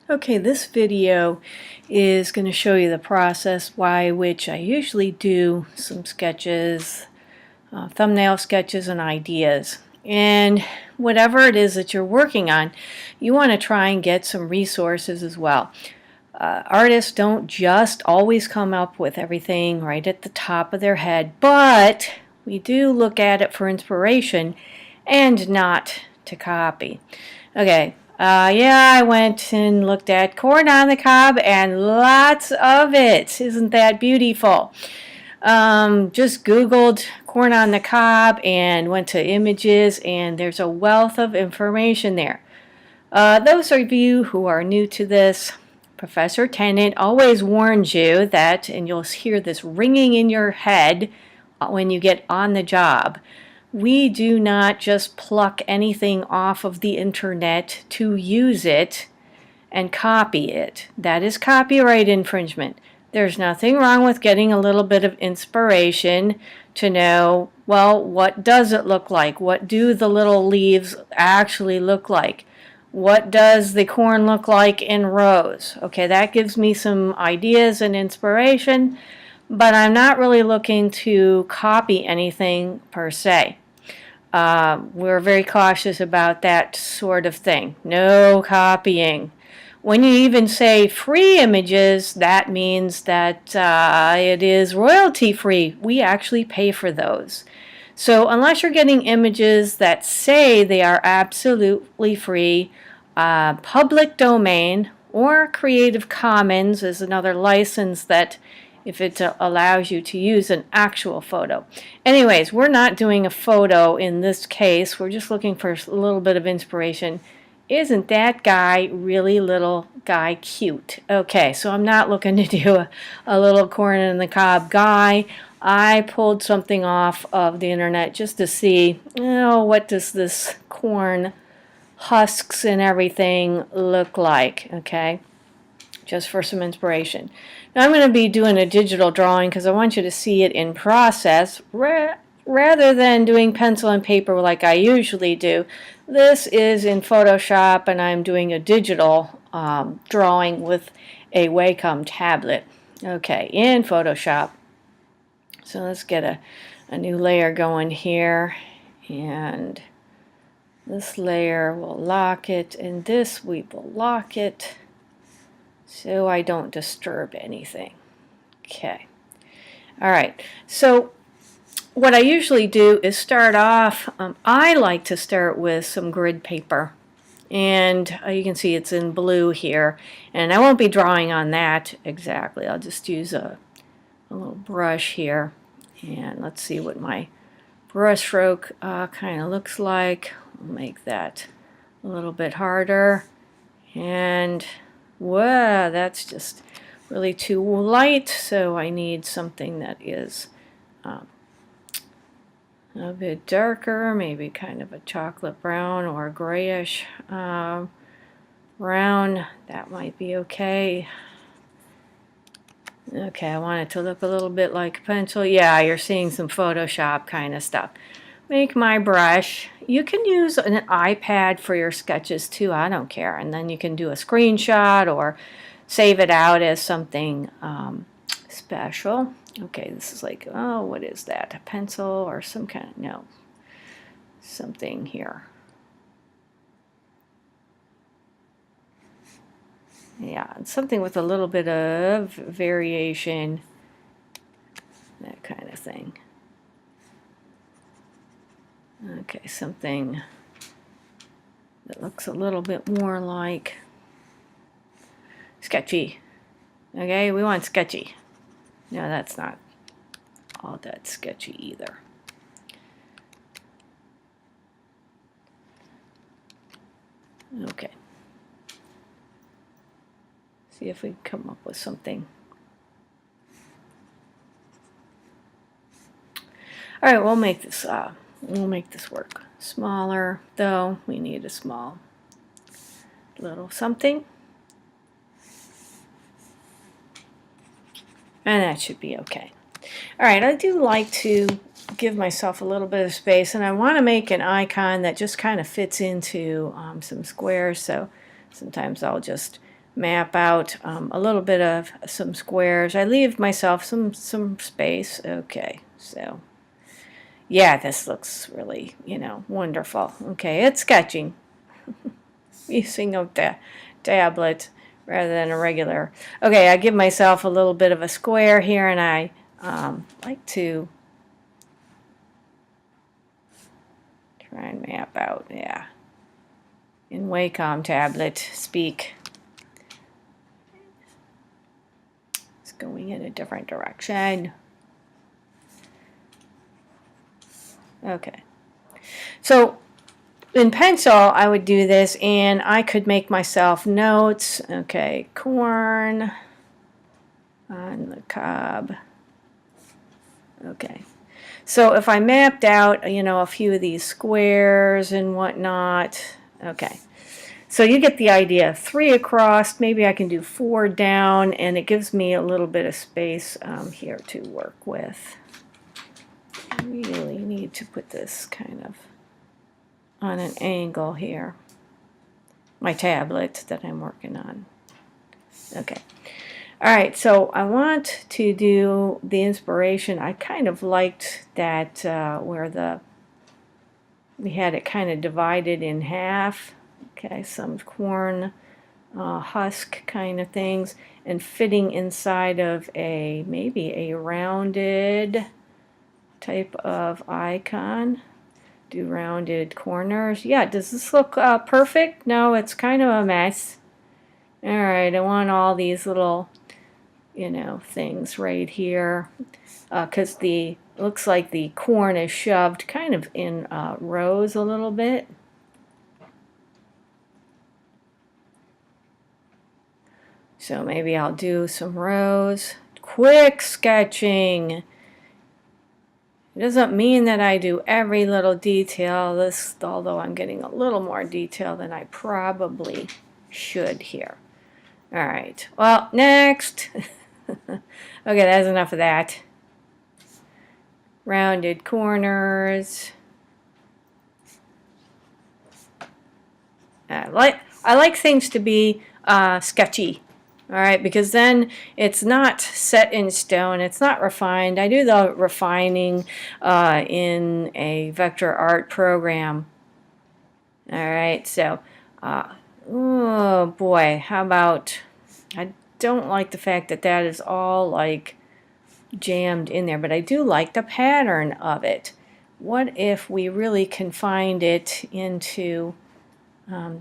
Okay, this video is going to show you the process by which I usually do some sketches, thumbnail sketches and ideas. And whatever it is that you're working on, you want to try and get some resources as well. Artists don't just always come up with everything right at the top of their head, but we do look at it for inspiration and not to copy. Okay, yeah, I went and looked at corn on the cob and lots of it. Isn't that beautiful? Just Googled corn on the cob and went to images, and there's a wealth of information there. Those of you who are new to this, Professor Tennant always warns you that, and you'll hear this ringing in your head when you get on the job, we do not just pluck anything off of the internet to use it and copy it. That is copyright infringement. There's nothing wrong with getting a little bit of inspiration to know, well, what does it look like? What do the little leaves actually look like? What does the corn look like in rows? Okay, that gives me some ideas and inspiration, but I'm not really looking to copy anything per se. We're very cautious about that sort of thing. No copying. When you even say free images, that means that it is royalty free. We actually pay for those. So unless you're getting images that say they are absolutely free, public domain or Creative Commons is another license that if it allows you to use an actual photo. Anyways, we're not doing a photo in this case. We're just looking for a little bit of inspiration. Isn't that guy, really little guy, cute? Okay, so I'm not looking to do a little corn in the cob guy. I pulled something off of the internet just to see, what does this corn husks and everything look like, okay? Just for some inspiration. Now I'm going to be doing a digital drawing because I want you to see it in process rather than doing pencil and paper like I usually do. This is in Photoshop and I'm doing a digital drawing with a Wacom tablet. Okay, in Photoshop. So let's get a new layer going here, and this layer will lock it, and this we will lock it so I don't disturb anything. Okay. All right. So what I usually do is start off, I like to start with some grid paper. And you can see it's in blue here. And I won't be drawing on that exactly. I'll just use a little brush here. And let's see what my brush stroke kind of looks like. I'll make that a little bit harder. And wow, that's just really too light, so I need something that is a bit darker, maybe kind of a chocolate brown or grayish brown. That might be okay. Okay, I want it to look a little bit like a pencil. Yeah, you're seeing some Photoshop kind of stuff. Make my brush. You can use an iPad for your sketches too, I don't care. And then you can do a screenshot or save it out as something special. Okay, this is like, oh, what is that? A pencil or some kind of, no, something here. Yeah, something with a little bit of variation, that kind of thing. Okay, something that looks a little bit more like sketchy. Okay, we want sketchy. No, that's not all that sketchy either. Okay. See if we can come up with something. All right, we'll make this work. Smaller, though. We need a small little something. And that should be okay. All right, I do like to give myself a little bit of space, and I want to make an icon that just kind of fits into some squares, so sometimes I'll just map out a little bit of some squares. I leave myself some space. Okay, so yeah, this looks really, wonderful. Okay, it's sketching using the tablet rather than a regular. Okay, I give myself a little bit of a square here, and I like to try and map out, yeah, in Wacom tablet speak. It's going in a different direction. Okay, so in pencil I would do this, and I could make myself notes. Okay, corn on the cob. Okay, so if I mapped out, a few of these squares and whatnot, okay, so you get the idea. 3 across, maybe I can do 4 down, and it gives me a little bit of space here to work with. I really need to put this kind of on an angle here. My tablet that I'm working on. Okay. Alright, so I want to do the inspiration. I kind of liked that where we had it kind of divided in half. Okay, some corn husk kind of things, and fitting inside of maybe a rounded type of icon. Do rounded corners. Yeah, does this look perfect? No, it's kind of a mess. Alright, I want all these little things right here, because looks like the corn is shoved kind of in rows a little bit. So maybe I'll do some rows. Quick sketching. It doesn't mean that I do every little detail, although I'm getting a little more detail than I probably should here. Alright, well, next. Okay, that's enough of that. Rounded corners. I like things to be sketchy. Alright, because then it's not set in stone, it's not refined. I do the refining in a vector art program. Alright, so, oh boy, how about, I don't like the fact that that is all like jammed in there, but I do like the pattern of it. What if we really confined it into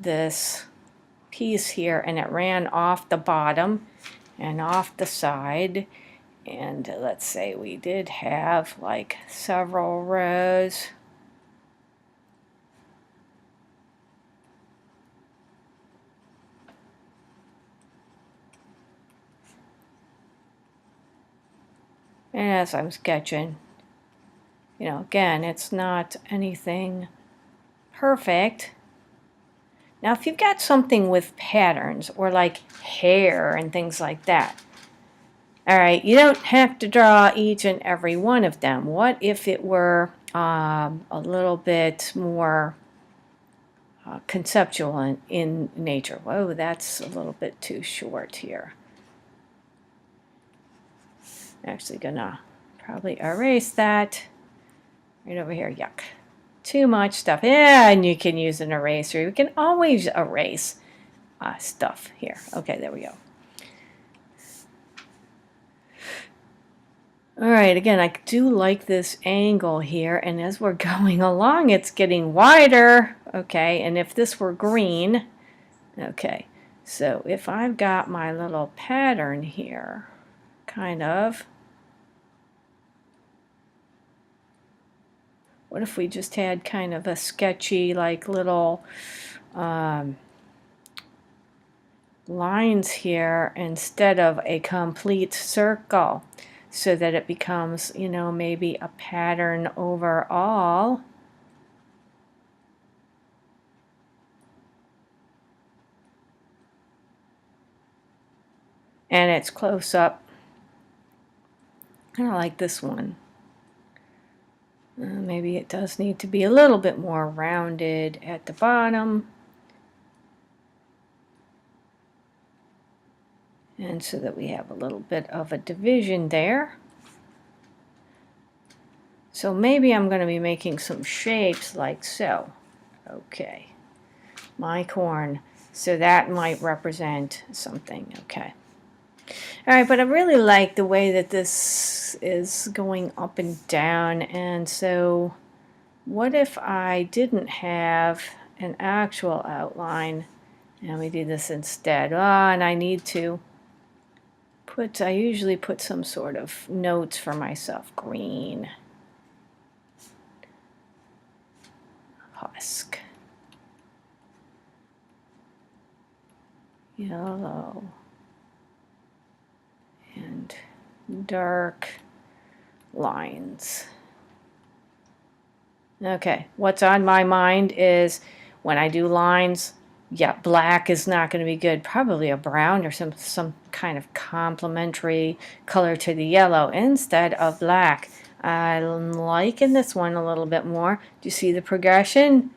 this piece here, and it ran off the bottom and off the side, and let's say we did have like several rows. And as I'm sketching, again, it's not anything perfect. Now, if you've got something with patterns, or like hair and things like that, alright, you don't have to draw each and every one of them. What if it were a little bit more conceptual in nature? Whoa, that's a little bit too short here. Actually gonna probably erase that right over here. Yuck. Too much stuff. Yeah, and you can use an eraser. You can always erase stuff here. Okay, there we go. Alright, again, I do like this angle here, and as we're going along, it's getting wider. Okay, and if this were green, okay, so if I've got my little pattern here, kind of, what if we just had kind of a sketchy, like little lines here instead of a complete circle, so that it becomes, maybe a pattern overall. And it's close up. Kind of like this one. Maybe it does need to be a little bit more rounded at the bottom. And so that we have a little bit of a division there. So maybe I'm going to be making some shapes like so. Okay, my corn. So that might represent something. Okay. All right, but I really like the way that this is going up and down. And so what if I didn't have an actual outline and we do this instead? And I need to I usually put some sort of notes for myself. Green, husk, yellow, and dark lines. Okay, what's on my mind is when I do lines, yeah, black is not going to be good. Probably a brown or some kind of complementary color to the yellow instead of black. I'm liking this one a little bit more. Do you see the progression?